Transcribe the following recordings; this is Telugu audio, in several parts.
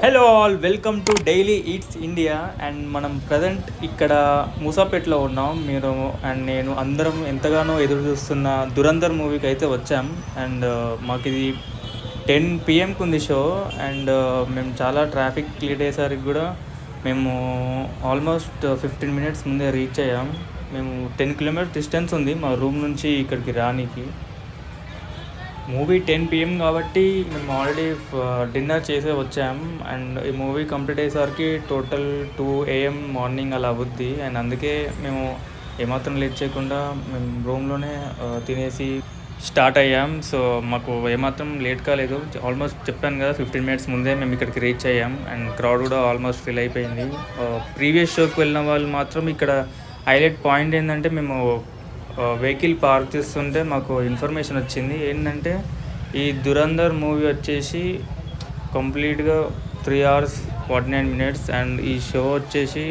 Hello all, welcome to daily eats India. And మనం ప్రజెంట్ ఇక్కడ మూసాపేటలో ఉన్నాం. మీరు అండ్ నేను అందరం ఎంతగానో ఎదురు చూస్తున్న దురంధర్ మూవీకి అయితే వచ్చాం. అండ్ మాకు ఇది 10 PM ఉంది షో. అండ్ మేము చాలా ట్రాఫిక్ క్లియర్ అయ్యేసరికి కూడా మేము ఆల్మోస్ట్ 15 minutes ముందే రీచ్ అయ్యాం. మేము 10 kilometers డిస్టెన్స్ ఉంది మా రూమ్ నుంచి ఇక్కడికి రానికి. మూవీ 10 PM కాబట్టి మేము ఆల్రెడీ డిన్నర్ చేసే వచ్చాం. అండ్ ఈ మూవీ కంప్లీట్ అయ్యేసరికి టోటల్ 2 AM మార్నింగ్ అలా అవుద్ది. అండ్ అందుకే మేము ఏమాత్రం లేట్ చేయకుండా మేము రూమ్లోనే తినేసి స్టార్ట్ అయ్యాం. సో మాకు ఏమాత్రం లేట్ కాలేదు. ఆల్మోస్ట్ చెప్పాను కదా, 15 minutes ముందే మేము ఇక్కడికి రీచ్ అయ్యాం. అండ్ క్రౌడ్ కూడా ఆల్మోస్ట్ ఫిల్ అయిపోయింది. ప్రీవియస్ షోకి వెళ్ళిన వాళ్ళు మాత్రం ఇక్కడ హైలైట్ పాయింట్ ఏంటంటే, మేము వెహికల్ పార్క్ చేస్తుంటే మాకు ఇన్ఫర్మేషన్ వచ్చింది ఏంటంటే, ఈ దురంధర్ మూవీ వచ్చేసి కంప్లీట్గా 3 hours 49 minutes అండ్ ఈ షో వచ్చేసి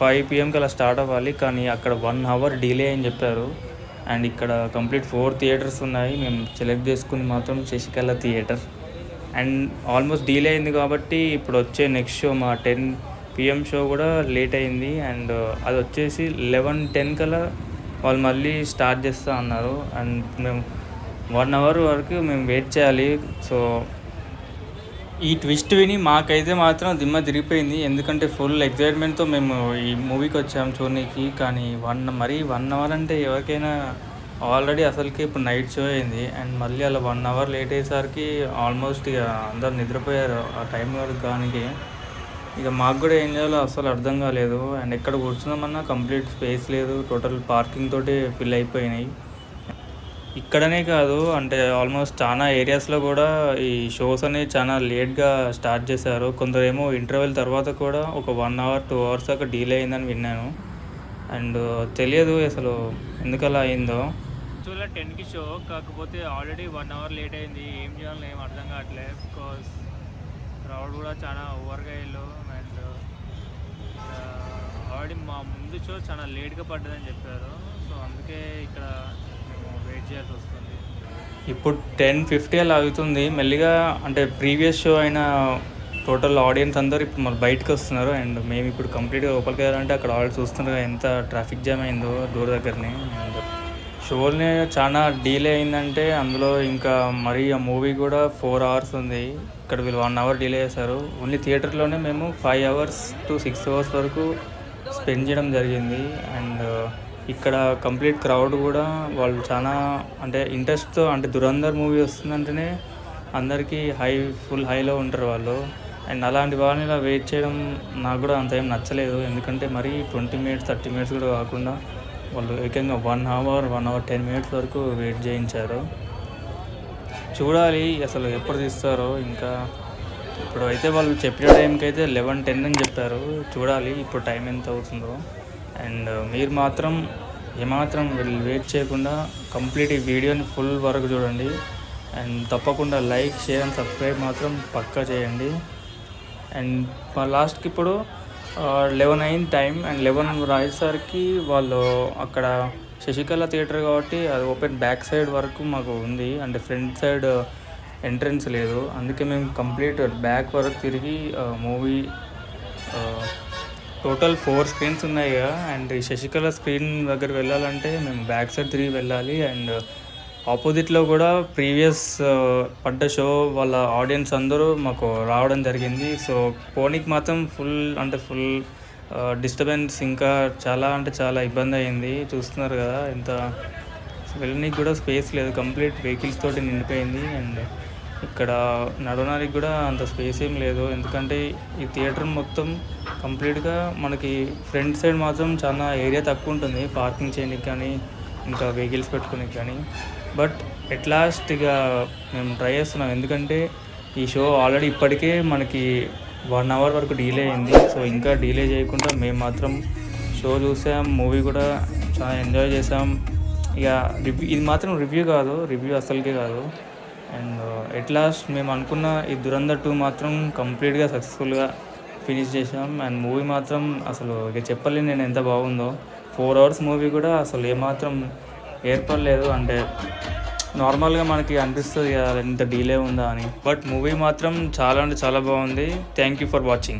5 PM అలా స్టార్ట్ అవ్వాలి. కానీ అక్కడ 1 hour డిలే అని చెప్పారు. అండ్ ఇక్కడ కంప్లీట్ 4 theatres ఉన్నాయి. మేము సెలెక్ట్ చేసుకుంది మాత్రం Sasikala theatre. And almost delay అయింది కాబట్టి ఇప్పుడు వచ్చే నెక్స్ట్ షో మా 10 PM షో కూడా లేట్ అయింది. అండ్ అది వచ్చేసి 11:10 కల్లా వాళ్ళు మళ్ళీ స్టార్ట్ చేస్తూ అన్నారు. అండ్ మేము 1 hour వరకు మేము వెయిట్ చేయాలి. సో ఈ ట్విస్ట్ విని మాకైతే మాత్రం దిమ్మ తిరిగిపోయింది. ఎందుకంటే ఫుల్ ఎగ్జైట్మెంట్తో మేము ఈ మూవీకి వచ్చాము చూడడానికి. కానీ 1 hour అంటే ఎవరికైనా ఆల్రెడీ అసలుకి ఇప్పుడు నైట్ షో అయింది. అండ్ మళ్ళీ అలా 1 hour లేట్ అయ్యేసరికి ఆల్మోస్ట్ ఇక అందరు నిద్రపోయారు ఆ టైం వరకు. కానీ ఇక మాకు కూడా ఏం చేయాలో అసలు అర్థం కాలేదు. అండ్ ఎక్కడ కూర్చున్నామన్నా కంప్లీట్ స్పేస్ లేదు. టోటల్ పార్కింగ్ తోటి ఫిల్ అయిపోయినాయి. ఇక్కడనే కాదు, అంటే ఆల్మోస్ట్ చాలా ఏరియాస్లో కూడా ఈ షోస్ అనేవి చాలా లేట్గా స్టార్ట్ చేశారు. కొందరేమో ఇంటర్వెల్ తర్వాత కూడా ఒక 1 hour 2 hours దాకా డీలే అయిందని విన్నాను. అండ్ తెలియదు అసలు ఎందుకలా అయిందో. యాక్చువల్గా 10కి షో, కాకపోతే ఆల్రెడీ 1 hour లేట్ అయింది. ఏం చేయాలో ఏం అర్థం కావట్లేదు. బికాస్ క్రౌడ్ కూడా చాలా ఓవర్గా వెళ్ళు. అండ్ ఆల్రెడీ మా ముందు షో చాలా లేట్గా పడ్డదని చెప్పారు. సో అందుకే ఇక్కడ మేము వెయిట్ చేయాల్సి వస్తుంది. ఇప్పుడు 10:50 అలా అవుతుంది. మెల్లిగా అంటే ప్రీవియస్ షో అయిన టోటల్ ఆడియన్స్ అందరూ ఇప్పుడు మరి బయటకు వస్తున్నారు. అండ్ మేము ఇప్పుడు కంప్లీట్గా లోపలికి వెళ్ళాలంటే అక్కడ ఆల్రెడీ చూస్తున్నారు ఎంత ట్రాఫిక్ జామ్ అయిందో డోర్ దగ్గరనే. అండ్ షోనే చాలా డీలే అయిందంటే అందులో ఇంకా మరీ ఆ మూవీ కూడా 4 hours ఉంది. ఇక్కడ వీళ్ళు 1 hour డిలే చేశారు. ఓన్లీ థియేటర్లోనే మేము 5 hours to 6 hours వరకు స్పెండ్ చేయడం జరిగింది. అండ్ ఇక్కడ కంప్లీట్ క్రౌడ్ కూడా వాళ్ళు చాలా అంటే ఇంట్రెస్ట్తో, అంటే దురంధర్ మూవీ వస్తుందంటేనే అందరికీ ఫుల్ హైలో ఉంటారు వాళ్ళు. అండ్ అలాంటి వాళ్ళని ఇలా వెయిట్ చేయడం నాకు కూడా అంత ఏం నచ్చలేదు. ఎందుకంటే మరీ 20 minutes 30 minutes కూడా కాకుండా వాళ్ళు ఏకంగా 1 hour 10 minutes వరకు వెయిట్ చేయించారు. చూడాలి అసలు ఎప్పుడు తీస్తారో. ఇంకా ఇప్పుడు అయితే వాళ్ళు చెప్పిన టైంకి అయితే 11:10 అని చెప్పారు. చూడాలి ఇప్పుడు టైం ఎంత అవుతుందో. అండ్ మీరు మాత్రం ఏమాత్రం వెయిట్ చేయకుండా కంప్లీట్ ఈ వీడియోని ఫుల్ వరకు చూడండి. అండ్ తప్పకుండా లైక్, షేర్ అండ్ సబ్స్క్రైబ్ మాత్రం పక్కా చేయండి. అండ్ మా లాస్ట్కి ఇప్పుడు 11 అయింది టైం. అండ్ 11 రాయేసరికి వాళ్ళు అక్కడ శశికళ థియేటర్ కాబట్టి అది ఓపెన్ బ్యాక్ సైడ్ వరకు మాకు ఉంది. అంటే ఫ్రంట్ సైడ్ ఎంట్రన్స్ లేదు. అందుకే మేము కంప్లీట్ బ్యాక్ వరకు తిరిగి మూవీ టోటల్ 4 screens ఉన్నాయి కదా. అండ్ ఈ శశికళ స్క్రీన్ దగ్గర వెళ్ళాలంటే మేము బ్యాక్ సైడ్ తిరిగి వెళ్ళాలి. అండ్ ఆపోజిట్లో కూడా ప్రీవియస్ పడ్డ షో వాళ్ళ ఆడియన్స్ అందరూ మాకు రావడం జరిగింది. సో పోనీకి మాత్రం ఫుల్ డిస్టర్బెన్స్, ఇంకా చాలా అంటే చాలా ఇబ్బంది అయింది. చూస్తున్నారు కదా ఎంత వెళ్ళడానికి కూడా స్పేస్ లేదు. కంప్లీట్ వెహికల్స్ తోటి నిండిపోయింది. అండ్ ఇక్కడ నడవడానికి కూడా అంత స్పేస్ ఏం లేదు. ఎందుకంటే ఈ థియేటర్ మొత్తం కంప్లీట్గా మనకి ఫ్రంట్ సైడ్ మాత్రం చాలా ఏరియా తక్కువ ఉంటుంది పార్కింగ్ చేయడానికి కానీ ఇంకా వెహికల్స్ పెట్టుకోనికి కానీ. బట్ ఎట్ లాస్ట్ ఇక మేము ట్రై చేస్తున్నాం. ఎందుకంటే ఈ షో ఆల్రెడీ ఇప్పటికే మనకి 1 hour వరకు డీలే అయింది. సో ఇంకా డీలే చేయకుండా మేము మాత్రం షో చూసాం, మూవీ కూడా చాలా ఎంజాయ్ చేసాం. ఇక ఇది మాత్రం రివ్యూ అసలుకే కాదు. అండ్ ఎట్ లాస్ట్ మేము అనుకున్న ఈ దురంధర్ 2 మాత్రం కంప్లీట్గా సక్సెస్ఫుల్గా ఫినిష్ చేసాం. అండ్ మూవీ మాత్రం అసలు ఇక చెప్పలేను నేను ఎంత బాగుందో. 4 hours మూవీ కూడా అసలు ఏమాత్రం ఏర్పడలేదు. అంటే నార్మల్గా మనకి అనిపిస్తుంది ఎంత డీలే ఉందా అని, బట్ మూవీ మాత్రం చాలా అంటే చాలా బాగుంది. Thank you for watching.